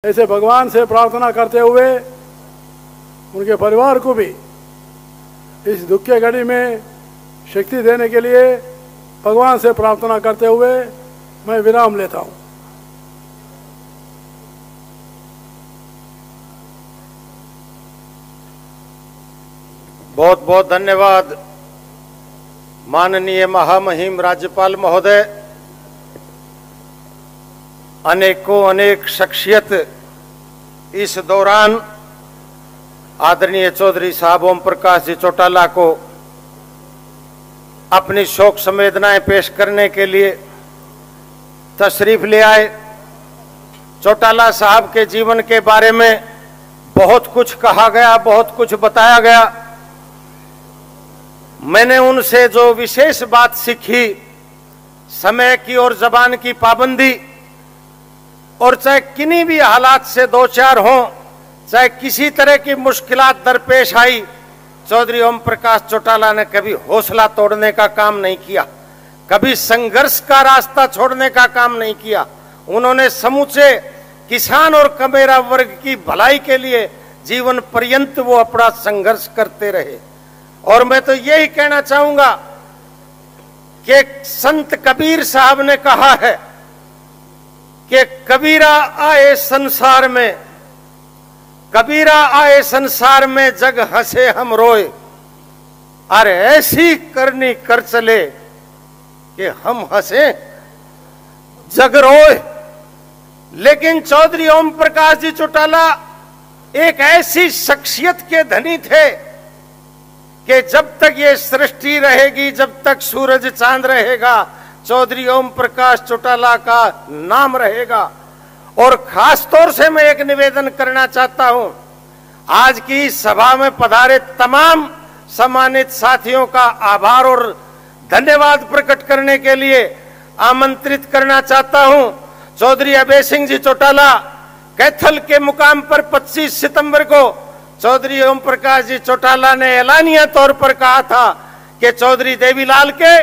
ऐसे भगवान से प्रार्थना करते हुए उनके परिवार को भी इस दुख की घड़ी में शक्ति देने के लिए भगवान से प्रार्थना करते हुए मैं विराम लेता हूं। बहुत बहुत धन्यवाद माननीय महामहिम राज्यपाल महोदय। अनेकों अनेक शख्सियत इस दौरान आदरणीय चौधरी साहब ओम प्रकाश जी चौटाला को अपनी शोक संवेदनाएं पेश करने के लिए तशरीफ ले आए। चौटाला साहब के जीवन के बारे में बहुत कुछ कहा गया, बहुत कुछ बताया गया। मैंने उनसे जो विशेष बात सीखी, समय की और जबान की पाबंदी, और चाहे किन्हीं भी हालात से दो चार हों, चाहे किसी तरह की मुश्किलात दरपेश आई, चौधरी ओम प्रकाश चौटाला ने कभी हौसला तोड़ने का काम नहीं किया, कभी संघर्ष का रास्ता छोड़ने का काम नहीं किया। उन्होंने समूचे किसान और कमेरा वर्ग की भलाई के लिए जीवन पर्यंत वो अपना संघर्ष करते रहे। और मैं तो यही कहना चाहूंगा कि संत कबीर साहब ने कहा है कि कबीरा आए संसार में, कबीरा आए संसार में जग हंसे हम रोए, अरे ऐसी करनी कर चले कि हम हंसे जग रोए। लेकिन चौधरी ओम प्रकाश जी चौटाला एक ऐसी शख्सियत के धनी थे कि जब तक ये सृष्टि रहेगी, जब तक सूरज चांद रहेगा, चौधरी ओम प्रकाश चौटाला का नाम रहेगा। और खास तौर से मैं एक निवेदन करना चाहता हूं, आज की सभा में पधारे तमाम सम्मानित साथियों का आभार और धन्यवाद प्रकट करने के लिए आमंत्रित करना चाहता हूं। चौधरी अभय सिंह जी चौटाला कैथल के मुकाम पर 25 सितंबर को चौधरी ओम प्रकाश जी चौटाला ने ऐलानिया तौर पर कहा था कि चौधरी देवीलाल के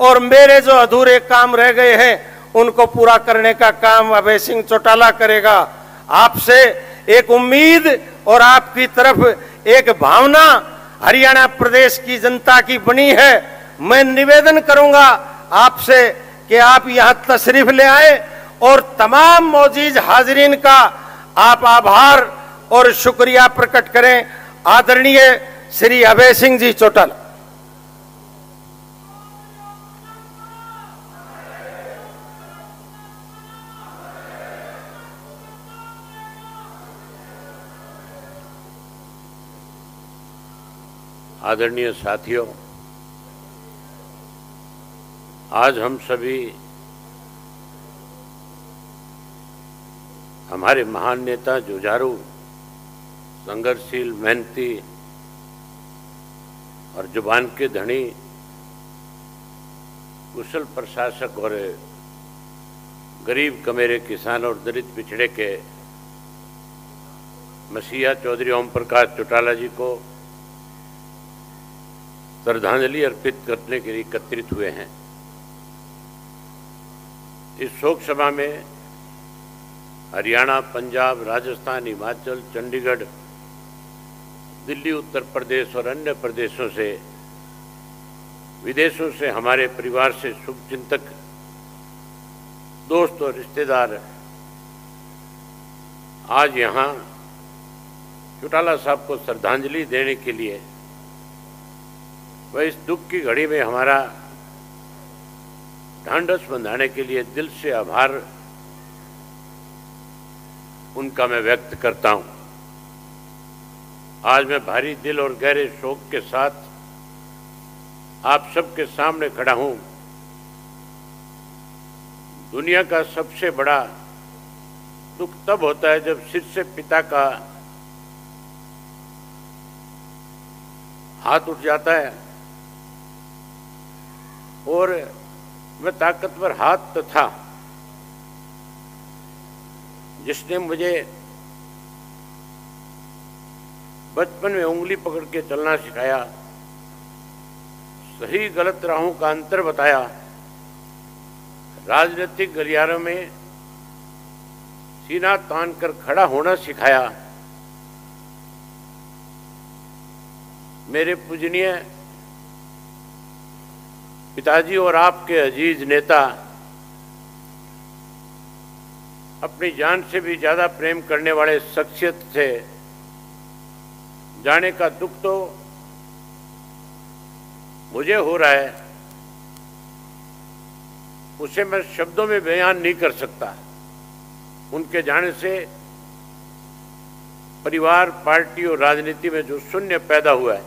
और मेरे जो अधूरे काम रह गए हैं उनको पूरा करने का काम अभय सिंह चौटाला करेगा। आपसे एक उम्मीद और आपकी तरफ एक भावना हरियाणा प्रदेश की जनता की बनी है। मैं निवेदन करूंगा आपसे कि आप यहां तशरीफ ले आए और तमाम मौजूद हाजिरीन का आप आभार और शुक्रिया प्रकट करें। आदरणीय श्री अभय सिंह जी चौटाला। आदरणीय साथियों, आज हम सभी हमारे महान नेता, जुझारू, संघर्षशील, मेहनती और जुबान के धनी, कुशल प्रशासक और गरीब कमेरे किसान और दलित पिछड़े के मसीहा चौधरी ओम प्रकाश चौटाला जी को श्रद्धांजलि अर्पित करने के लिए एकत्रित हुए हैं। इस शोक सभा में हरियाणा, पंजाब, राजस्थान, हिमाचल, चंडीगढ़, दिल्ली, उत्तर प्रदेश और अन्य प्रदेशों से, विदेशों से हमारे परिवार से शुभचिंतक, दोस्त और रिश्तेदार आज यहाँ चौटाला साहब को श्रद्धांजलि देने के लिए वह इस दुख की घड़ी में हमारा ढांढस बंधाने के लिए दिल से आभार उनका मैं व्यक्त करता हूं। आज मैं भारी दिल और गहरे शोक के साथ आप सबके सामने खड़ा हूं। दुनिया का सबसे बड़ा दुख तब होता है जब सिर से पिता का हाथ उठ जाता है, और वह ताकतवर हाथ तो था जिसने मुझे बचपन में उंगली पकड़ के चलना सिखाया, सही गलत राहों का अंतर बताया, राजनीतिक गलियारों में सीना तान कर खड़ा होना सिखाया। मेरे पूजनीय पिताजी और आपके अजीज नेता अपनी जान से भी ज्यादा प्रेम करने वाले शख्सियत से जाने का दुख तो मुझे हो रहा है, उसे मैं शब्दों में बयान नहीं कर सकता। उनके जाने से परिवार, पार्टी और राजनीति में जो शून्य पैदा हुआ है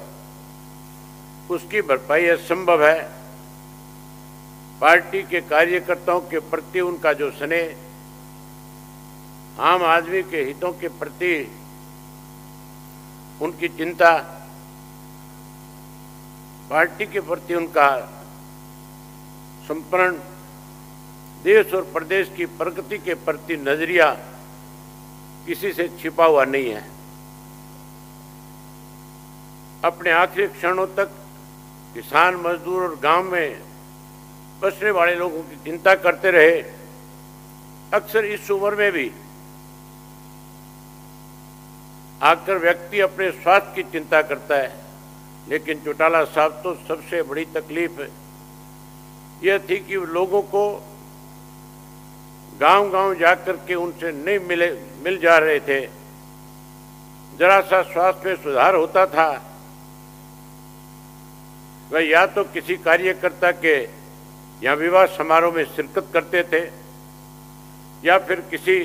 उसकी भरपाई असंभव है। पार्टी के कार्यकर्ताओं के प्रति उनका जो स्नेह, आम आदमी के हितों के प्रति उनकी चिंता, पार्टी के प्रति उनका समर्पण, देश और प्रदेश की प्रगति के प्रति नजरिया किसी से छिपा हुआ नहीं है। अपने आखिरी क्षणों तक किसान, मजदूर और गांव में बसने वाले लोगों की चिंता करते रहे। अक्सर इस उम्र में भी आकर व्यक्ति अपने स्वास्थ्य की चिंता करता है, लेकिन चौटाला साहब तो सबसे बड़ी तकलीफ यह थी कि लोगों को गांव-गांव जाकर के उनसे नहीं मिल जा रहे थे। जरा सा स्वास्थ्य में सुधार होता था, वह या तो किसी कार्यकर्ता के या विवाह समारोह में शिरकत करते थे या फिर किसी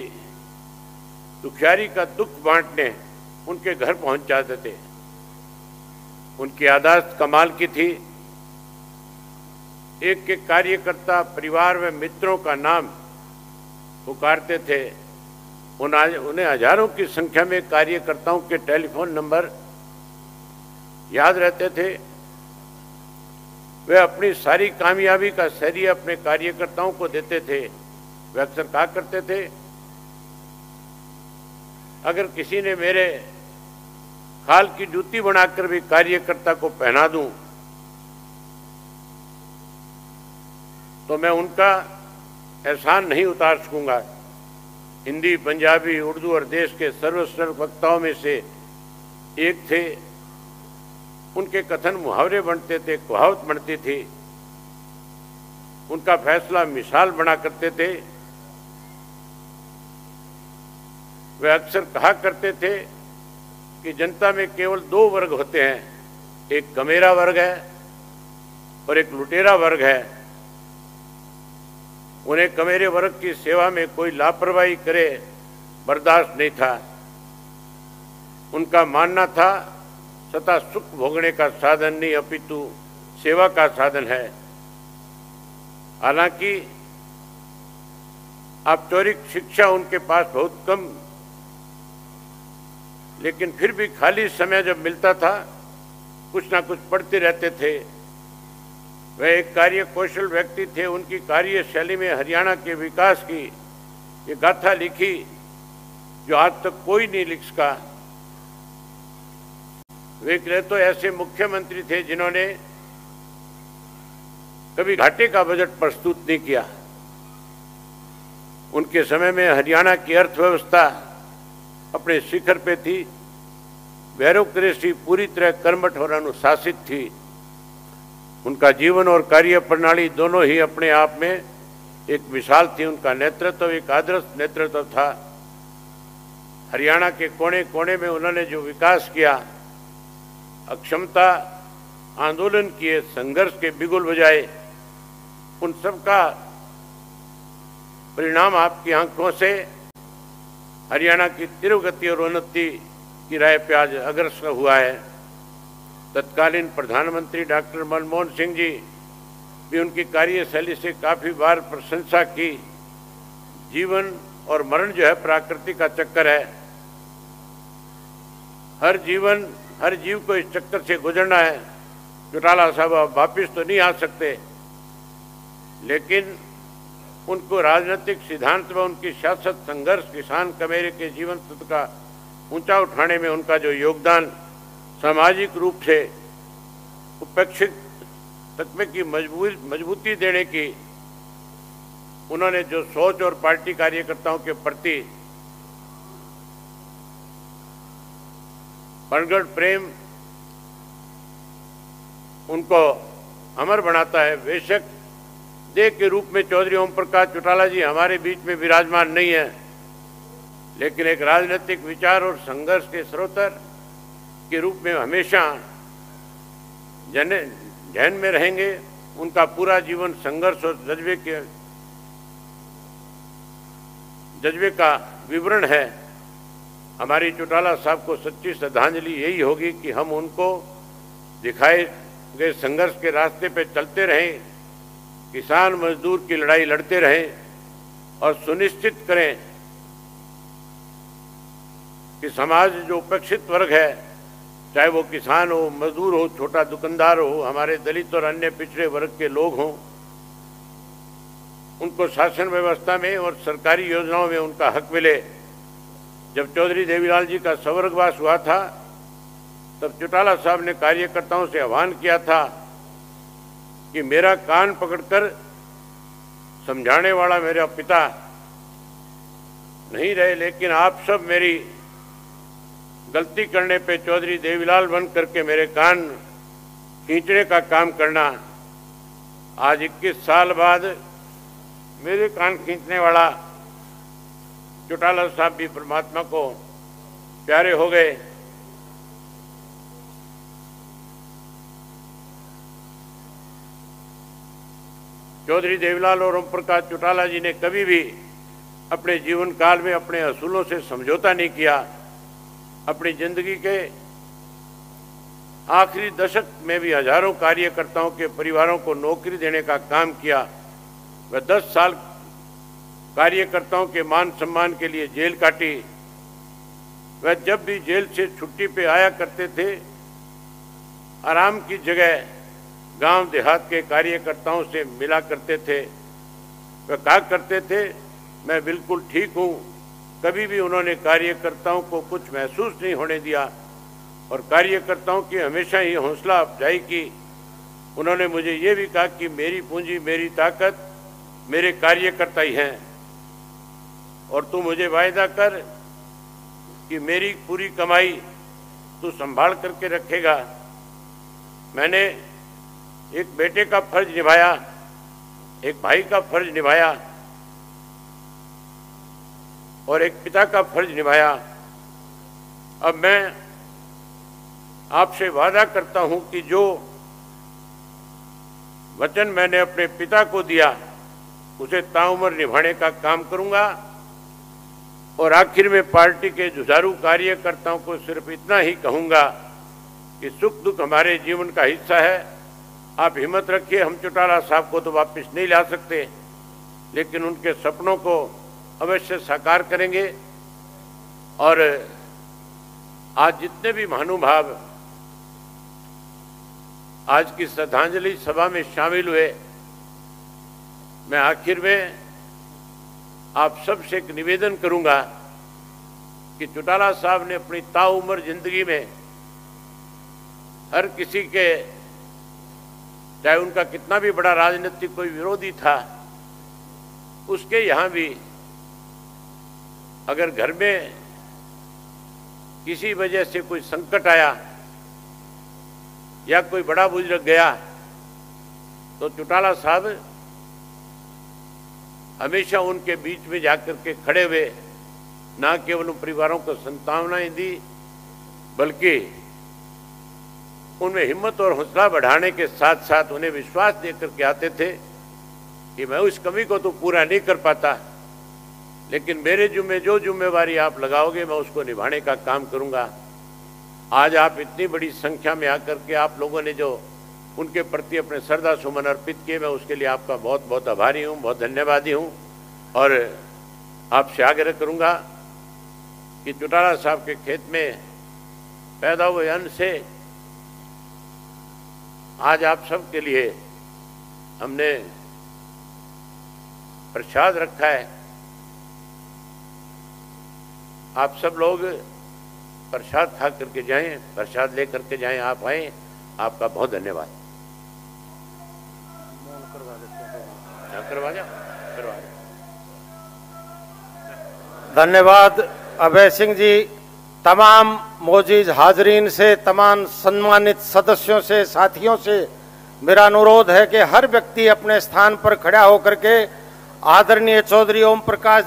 दुखियारी का दुख बांटने उनके घर पहुंच जाते थे। उनकी आदत कमाल की थी। एक एक कार्यकर्ता, परिवार में मित्रों का नाम पुकारते थे। उन्हें हजारों की संख्या में कार्यकर्ताओं के टेलीफोन नंबर याद रहते थे। वे अपनी सारी कामयाबी का श्रेय अपने कार्यकर्ताओं को देते थे। वे अक्सर कहा करते थे, अगर किसी ने मेरे खाल की जूती बनाकर भी कार्यकर्ता को पहना दूं तो मैं उनका एहसान नहीं उतार सकूंगा। हिंदी, पंजाबी, उर्दू और देश के सर्वश्रेष्ठ वक्ताओं में से एक थे। उनके कथन मुहावरे बनते थे, कहावत बनती थी। उनका फैसला मिसाल बना करते थे। वे अक्सर कहा करते थे कि जनता में केवल दो वर्ग होते हैं, एक कमेरा वर्ग है और एक लुटेरा वर्ग है। उन्हें कमेरे वर्ग की सेवा में कोई लापरवाही करे बर्दाश्त नहीं था। उनका मानना था सत्ता सुख भोगने का साधन नहीं अपितु सेवा का साधन है। हालांकि औपचारिक शिक्षा उनके पास बहुत कम, लेकिन फिर भी खाली समय जब मिलता था कुछ ना कुछ पढ़ते रहते थे। वह एक कार्य कौशल व्यक्ति थे। उनकी कार्यशैली में हरियाणा के विकास की ये गाथा लिखी जो आज तक कोई नहीं लिख सका। वे तो ऐसे मुख्यमंत्री थे जिन्होंने कभी घाटे का बजट प्रस्तुत नहीं किया। उनके समय में हरियाणा की अर्थव्यवस्था अपने शिखर पे थी। ब्यूरोक्रेसी पूरी तरह कर्मठ और अनुशासित थी। उनका जीवन और कार्य प्रणाली दोनों ही अपने आप में एक मिसाल थी। उनका नेतृत्व एक आदर्श नेतृत्व था। हरियाणा के कोने कोने में उन्होंने जो विकास किया, अक्षमता आंदोलन किए, संघर्ष के बिगुल बजाए, उन सब का परिणाम आपकी आंखों से हरियाणा की तीव्र गति और उन्नति की राह पे आज अग्रसर हुआ है। तत्कालीन प्रधानमंत्री डॉक्टर मनमोहन सिंह जी भी उनकी कार्यशैली से काफी बार प्रशंसा की। जीवन और मरण जो है प्रकृति का चक्कर है। हर जीव को इस चक्कर से गुजरना है। चौटाला साहब वापिस तो नहीं आ सकते, लेकिन उनको राजनीतिक सिद्धांत में उनकी सियासत, संघर्ष, किसान कमेरे के जीवन तत्व का ऊंचा उठाने में उनका जो योगदान, सामाजिक रूप से उपेक्षित तत्व की मजबूती देने की उन्होंने जो सोच और पार्टी कार्यकर्ताओं के प्रति प्रगढ़ प्रेम उनको अमर बनाता है। बेशक देह के रूप में चौधरी ओम प्रकाश चौटाला जी हमारे बीच में विराजमान नहीं है, लेकिन एक राजनीतिक विचार और संघर्ष के स्रोतर के रूप में हमेशा जहन में रहेंगे। उनका पूरा जीवन संघर्ष और जज्बे का विवरण है। हमारी चौटाला साहब को सच्ची श्रद्धांजलि यही होगी कि हम उनको दिखाए गए संघर्ष के रास्ते पे चलते रहें, किसान मजदूर की लड़ाई लड़ते रहें और सुनिश्चित करें कि समाज जो उपेक्षित वर्ग है, चाहे वो किसान हो, मजदूर हो, छोटा दुकानदार हो, हमारे दलित और अन्य पिछड़े वर्ग के लोग हों, उनको शासन व्यवस्था में और सरकारी योजनाओं में उनका हक मिले। जब चौधरी देवीलाल जी का स्वर्गवास हुआ था, तब चौटाला साहब ने कार्यकर्ताओं से आह्वान किया था कि मेरा कान पकड़कर समझाने वाला मेरा पिता नहीं रहे, लेकिन आप सब मेरी गलती करने पे चौधरी देवीलाल बन करके मेरे कान खींचने का काम करना। आज 21 साल बाद मेरे कान खींचने वाला चौटाला साहब भी परमात्मा को प्यारे हो गए। चौधरी देवीलाल और ओम प्रकाश चौटाला जी ने कभी भी अपने जीवन काल में अपने असूलों से समझौता नहीं किया। अपनी जिंदगी के आखिरी दशक में भी हजारों कार्यकर्ताओं के परिवारों को नौकरी देने का काम किया। वह 10 साल कार्यकर्ताओं के मान सम्मान के लिए जेल काटी। वह जब भी जेल से छुट्टी पे आया करते थे, आराम की जगह गांव देहात के कार्यकर्ताओं से मिला करते थे। वह कहा करते थे, मैं बिल्कुल ठीक हूँ। कभी भी उन्होंने कार्यकर्ताओं को कुछ महसूस नहीं होने दिया और कार्यकर्ताओं की हमेशा ही हौसला अफजाई की। उन्होंने मुझे ये भी कहा कि मेरी पूंजी, मेरी ताकत मेरे कार्यकर्ता ही हैं और तू मुझे वायदा कर कि मेरी पूरी कमाई तू संभाल करके रखेगा। मैंने एक बेटे का फर्ज निभाया, एक भाई का फर्ज निभाया और एक पिता का फर्ज निभाया। अब मैं आपसे वादा करता हूं कि जो वचन मैंने अपने पिता को दिया उसे ताउम्र निभाने का काम करूंगा। और आखिर में पार्टी के जुझारू कार्यकर्ताओं को सिर्फ इतना ही कहूंगा कि सुख दुख हमारे जीवन का हिस्सा है। आप हिम्मत रखिए। हम चौटाला साहब को तो वापस नहीं ला सकते, लेकिन उनके सपनों को अवश्य साकार करेंगे। और आज जितने भी महानुभाव आज की श्रद्धांजलि सभा में शामिल हुए, मैं आखिर में आप सबसे एक निवेदन करूंगा कि चौटाला साहब ने अपनी ताउम्र जिंदगी में हर किसी के, चाहे उनका कितना भी बड़ा राजनीतिक कोई विरोधी था, उसके यहाँ भी अगर घर में किसी वजह से कोई संकट आया या कोई बड़ा बुजुर्ग गया, तो चौटाला साहब हमेशा उनके बीच में जाकर के खड़े हुए, ना केवल उन परिवारों को सांत्वनाएं दी, बल्कि उनमें हिम्मत और हौसला बढ़ाने के साथ साथ उन्हें विश्वास देकर के आते थे कि मैं उस कमी को तो पूरा नहीं कर पाता, लेकिन मेरे जुम्मे जो जिम्मेवारी आप लगाओगे मैं उसको निभाने का काम करूंगा। आज आप इतनी बड़ी संख्या में आकर के आप लोगों ने जो उनके प्रति अपने श्रद्धा सुमन अर्पित किए, मैं उसके लिए आपका बहुत बहुत आभारी हूँ, बहुत धन्यवादी हूँ। और आपसे आग्रह करूँगा कि चौटाला साहब के खेत में पैदा हुए अन्न से आज आप सब के लिए हमने प्रसाद रखा है। आप सब लोग प्रसाद खा करके जाएं, प्रसाद ले करके जाएं। आप आए, आपका बहुत धन्यवाद। करवा जाओ, करवा जाओ। धन्यवाद अभय सिंह जी। तमाम मोजीज हाजरीन से, तमाम सम्मानित सदस्यों से, साथियों से मेरा अनुरोध है कि हर व्यक्ति अपने स्थान पर खड़ा होकर के आदरणीय चौधरी ओम प्रकाश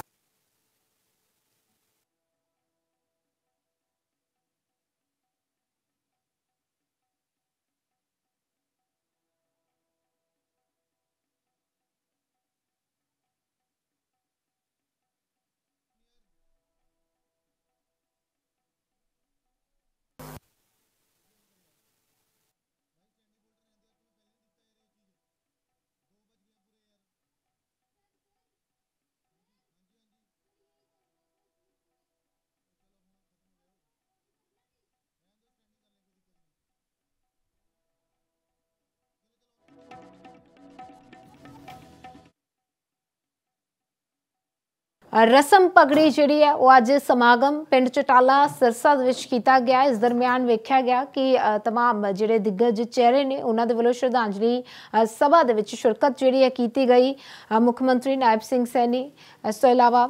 रसम पगड़ी जिहड़ी है वो अज समागम पिंड चटाला सिरसा दे विच कीता गया। इस दरम्यान वेख्या गया कि तमाम जिहड़े दिग्गज चेहरे ने उन्हां दे वल्लों श्रद्धांजलि सभा दे विच शिरकत जिहड़ी है कीती गई। मुख मंत्री नायब सिंह सैनी इस तों इलावा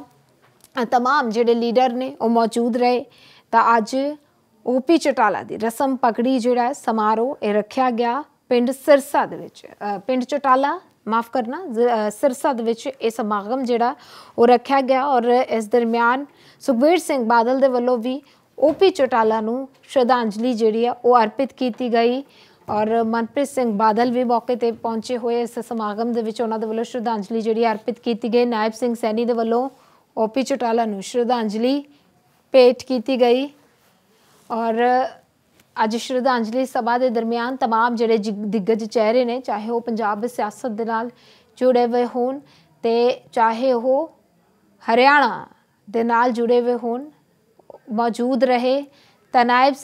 तमाम जिहड़े लीडर ने वो मौजूद रहे। तां अज ओपी चटाला दी रसम पगड़ी जिहड़ा है समारोह रखा गया पिंड सिरसा दे विच। पिंड चटाला माफ़ करना सिरसा दे विच ये समागम जिहड़ा वो रखा गया और इस दरम्यान सुखबीर सिंह बादल दे वल्लों भी ओपी चौटाला नूं श्रद्धांजलि जिहड़ी है वो अर्पित की गई और मनप्रीत सिंह बादल भी मौके ते पहुंचे हुए इस समागम दे विच उन्हां दे वल्लों श्रद्धांजलि जिहड़ी अर्पित की गई। नायब सिंह सैनी दे वल्लों ओपी चौटाला नूं श्रद्धांजलि भेंट की गई और अज श्रद्धांजलि सभा के दरम्यान तमाम जिहड़े दिग्गज चेहरे ने, चाहे वो पंजाब सियासत दे नाल जुड़े हुए होण ते चाहे वो हरियाणा दे नाल जुड़े हुए होण, मौजूद रहे। नायब